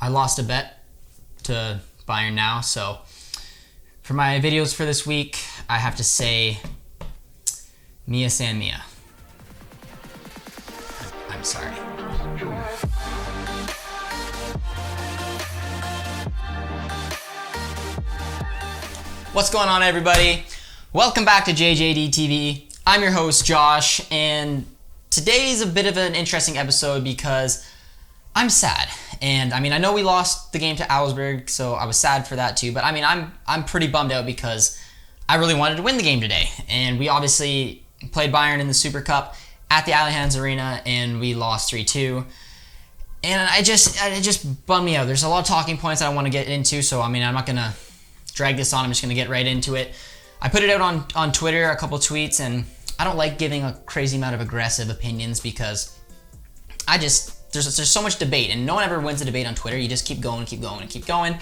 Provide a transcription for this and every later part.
I lost a bet to Bayern now, so for my videos for this week, I have to say Mia San Mia. I'm sorry. What's going on, everybody? Welcome back to JJD TV. I'm your host, Josh, and today's a bit of an interesting episode because I'm sad. And I know we lost the game to Augsburg, so I was sad for that too. But I'm pretty bummed out because I really wanted to win the game today. And we obviously played Bayern in the Supercup at the Allianz Arena, and we lost 3-2. And it just bummed me out. There's a lot of talking points that I want to get into, so I'm not gonna drag this on. I'm just gonna get right into it. I put it out on Twitter, a couple tweets, and I don't like giving a crazy amount of aggressive opinions because there's so much debate, and no one ever wins a debate on Twitter. You just keep going, keep going, and keep going.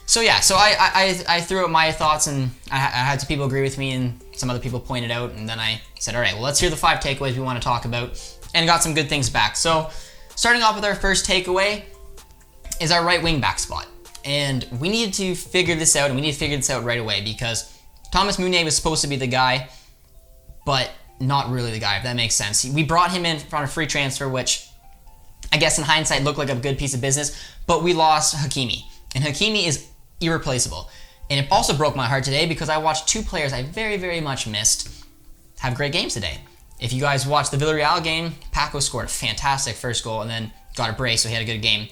So yeah, I threw out my thoughts, and I had some people agree with me, and some other people pointed out, and then I said, all right, well, let's hear the 5 takeaways we want to talk about, and got some good things back. So starting off with our first takeaway is our right wing back spot. And we needed to figure this out, and we need to figure this out right away because Thomas Meunier was supposed to be the guy, but not really the guy, if that makes sense. We brought him in on a free transfer, which I guess in hindsight looked like a good piece of business, but we lost Hakimi. And Hakimi is irreplaceable. And it also broke my heart today because I watched 2 players I very, very much missed have great games today. If you guys watched the Villarreal game, Paco scored a fantastic first goal and then got a brace, so he had a good game.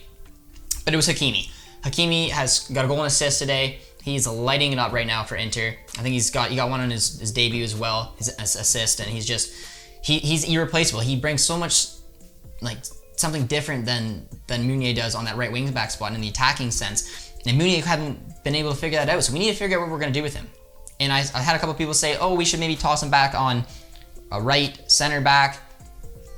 But it was Hakimi. Hakimi has got a goal and assist today. He's lighting it up right now for Inter. I think he got one on his debut as well, his assist, and he's irreplaceable. He brings so much something different than Meunier does on that right wing back spot in the attacking sense. And Meunier hadn't been able to figure that out, so we need to figure out what we're going to do with him. And I had a couple people say, oh, we should maybe toss him back on a right center back.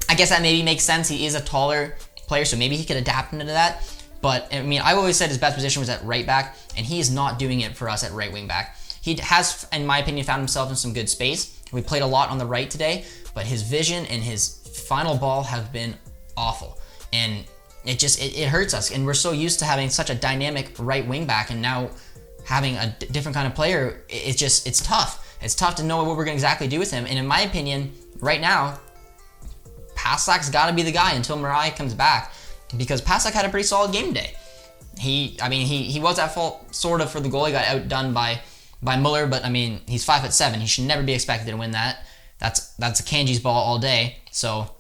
I guess that maybe makes sense. He is a taller player, so maybe he could adapt into that. But I've always said his best position was at right back, and he is not doing it for us at right wing back. He has, in my opinion, found himself in some good space. We played a lot on the right today, but his vision and his final ball have been awful. And it hurts us. And we're so used to having such a dynamic right wing back, and now having a different kind of player, it's tough. It's tough to know what we're going to exactly do with him. And in my opinion, right now, Pasak's got to be the guy until Mirai comes back. Because Pasak had a pretty solid game today. He was at fault sort of for the goal. He got outdone by Muller, but he's 5'7". He should never be expected to win that. That's a Kanji's ball all day. So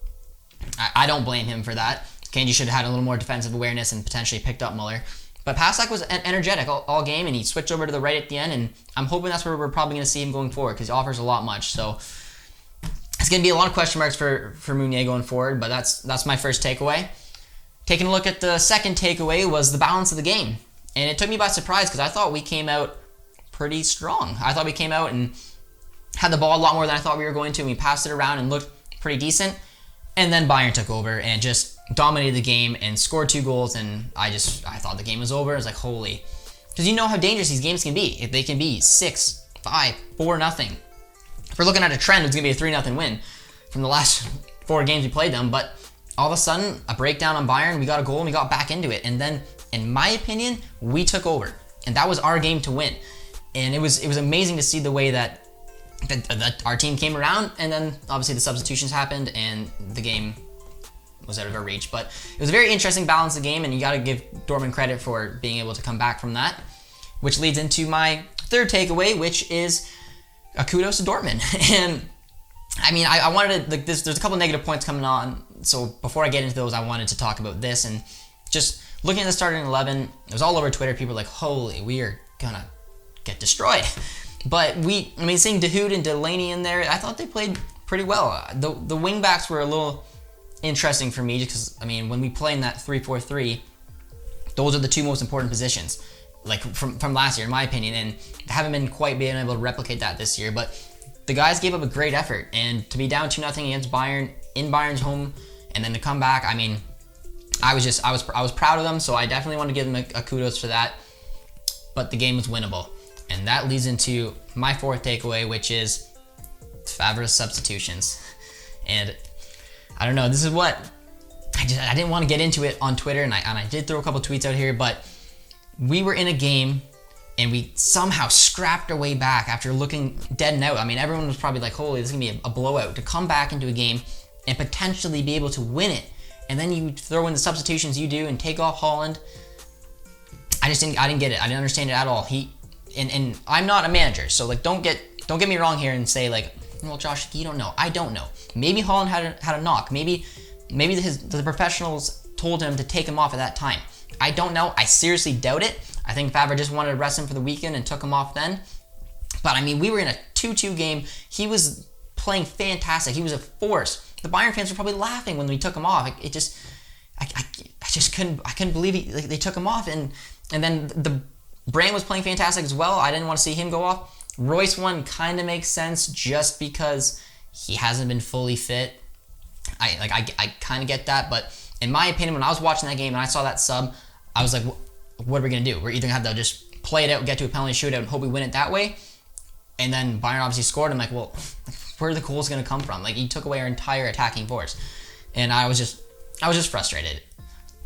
I don't blame him for that. Kanji should have had a little more defensive awareness and potentially picked up Muller. But Pasak was energetic all game, and he switched over to the right at the end, and I'm hoping that's where we're probably going to see him going forward because he offers a lot much. So it's going to be a lot of question marks for Meunier going forward, but that's my first takeaway. Taking a look at the second takeaway was the balance of the game. And it took me by surprise because I thought we came out pretty strong. I thought we came out and had the ball a lot more than I thought we were going to. And we passed it around and looked pretty decent. And then Bayern took over and just dominated the game and scored 2 goals. And I thought the game was over. I was like, holy. Because you know how dangerous these games can be. If they can be 6-5, 4-0. If we're looking at a trend, it's going to be a 3-0 win from the last 4 games we played them. But all of a sudden, a breakdown on Bayern, we got a goal and we got back into it. And then, in my opinion, we took over. And that was our game to win. And it was amazing to see the way that our team came around. And then, obviously, the substitutions happened and the game was out of our reach. But it was a very interesting balance of the game, and you got to give Dortmund credit for being able to come back from that. Which leads into my third takeaway, which is a kudos to Dortmund. And I wanted to, there's a couple negative points coming on. So before I get into those, I wanted to talk about this. And just looking at the starting 11, it was all over Twitter. People were like, holy, we are going to get destroyed. But seeing Dahoud and Delaney in there, I thought they played pretty well. The wing backs were a little interesting for me because, when we play in that 3-4-3, those are the 2 most important positions, from last year, in my opinion. And I haven't been quite being able to replicate that this year. But the guys gave up a great effort, and to be down 2-0 against Bayern in Bayern's home, and then to come back, I was proud of them. So I definitely want to give them a kudos for that. But the game was winnable, and that leads into my 4th takeaway, which is Favre's substitutions. And I don't know, this is what I didn't want to get into it on Twitter, and I did throw a couple tweets out here, but we were in a game and we somehow scrapped our way back after looking dead and out. I mean, everyone was probably like, holy, this is gonna be a blowout, to come back into a game and potentially be able to win it. And then you throw in the substitutions you do and take off Haaland. I didn't get it. I didn't understand it at all. And I'm not a manager, so like don't get me wrong here and say like, well, Josh, you don't know. I don't know. Maybe Haaland had a knock. Maybe the professionals told him to take him off at that time. I don't know. I seriously doubt it. I think Favre just wanted to rest him for the weekend and took him off then. But I mean, we were in a 2-2 game. He was playing fantastic. He was a force. The Bayern fans were probably laughing when we took him off. I just couldn't believe they took him off. And then the Brand was playing fantastic as well. I didn't want to see him go off. Royce one kind of makes sense just because he hasn't been fully fit. I kind of get that, but in my opinion, when I was watching that game and I saw that sub, I was like, what are we going to do? We're either going to have to just play it out, get to a penalty shootout, and hope we win it that way. And then Bayern obviously scored. I'm like, well, where are the goals going to come from? Like, he took away our entire attacking force. And I was just frustrated.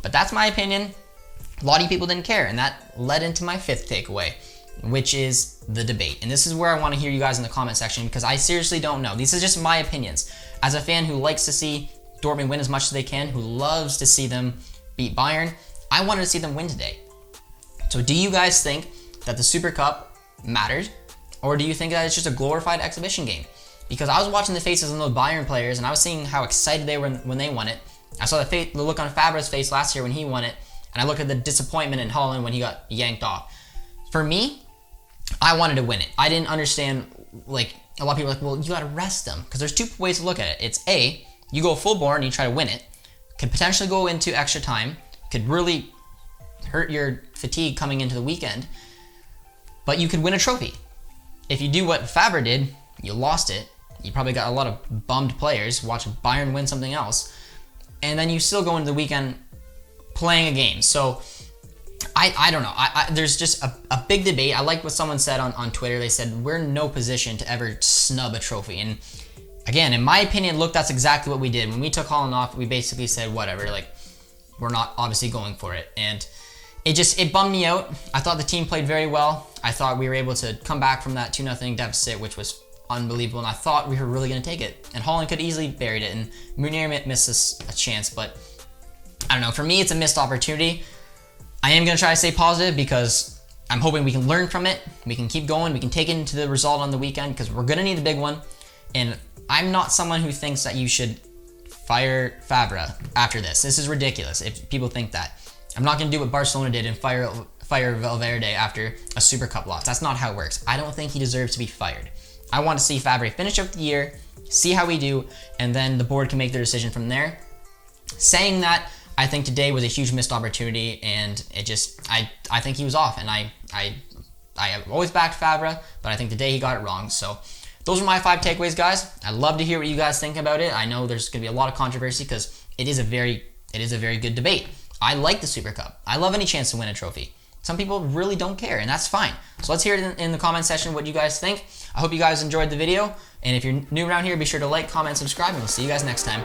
But that's my opinion. A lot of people didn't care, and that led into my fifth takeaway, which is the debate. And this is where I want to hear you guys in the comment section, because I seriously don't know. These are just my opinions. As a fan who likes to see Dortmund win as much as they can, who loves to see them beat Bayern, I wanted to see them win today. So do you guys think that the Super Cup mattered, or do you think that it's just a glorified exhibition game? Because I was watching the faces of those Bayern players, and I was seeing how excited they were when they won it. I saw the look on Fabre's face last year when he won it, and I looked at the disappointment in Haaland when he got yanked off. For me, I wanted to win it. I didn't understand, like, a lot of people are like, well, you gotta rest them. Because there's two ways to look at it. It's A, you go full bore and you try to win it. Could potentially go into extra time. Could really hurt your fatigue coming into the weekend. But you could win a trophy. If you do what Fabre did, you lost it. You probably got a lot of bummed players watching Bayern win something else. And then you still go into the weekend playing a game. So I don't know. There's just a big debate. I like what someone said on Twitter. They said, we're in no position to ever snub a trophy. And again, in my opinion, look, that's exactly what we did. When we took Haaland off, we basically said, whatever, like, we're not obviously going for it. And it bummed me out. I thought the team played very well. I thought we were able to come back from that 2-0 deficit, which was unbelievable. And I thought we were really going to take it. And Haaland could easily buried it. And Munir missed a chance. But I don't know. For me, it's a missed opportunity. I am going to try to stay positive because I'm hoping we can learn from it. We can keep going. We can take it into the result on the weekend because we're going to need a big one. And I'm not someone who thinks that you should fire Fabre after this. This is ridiculous if people think that. I'm not going to do what Barcelona did and fire Valverde after a Super Cup loss. That's not how it works. I don't think he deserves to be fired. I want to see Fabre finish up the year, see how we do, and then the board can make their decision from there. Saying that, I think today was a huge missed opportunity, and I think he was off, and I always backed Fabre, but I think today he got it wrong. So those are my 5 takeaways, guys. I'd love to hear what you guys think about it. I know there's going to be a lot of controversy because it is a very good debate. I like the Super Cup. I love any chance to win a trophy. Some people really don't care, and that's fine. So let's hear it in the comment section what you guys think. I hope you guys enjoyed the video, and if you're new around here, be sure to like, comment, subscribe, and we'll see you guys next time.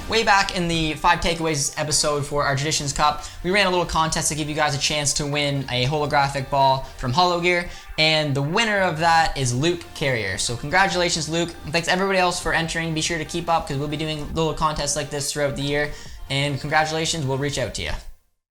Way back in the 5 takeaways episode for our Traditions Cup, we ran a little contest to give you guys a chance to win a holographic ball from Hologear, and the winner of that is Luke Karrier. So congratulations, Luke. And thanks everybody else for entering. Be sure to keep up because we'll be doing little contests like this throughout the year. And congratulations, we'll reach out to you.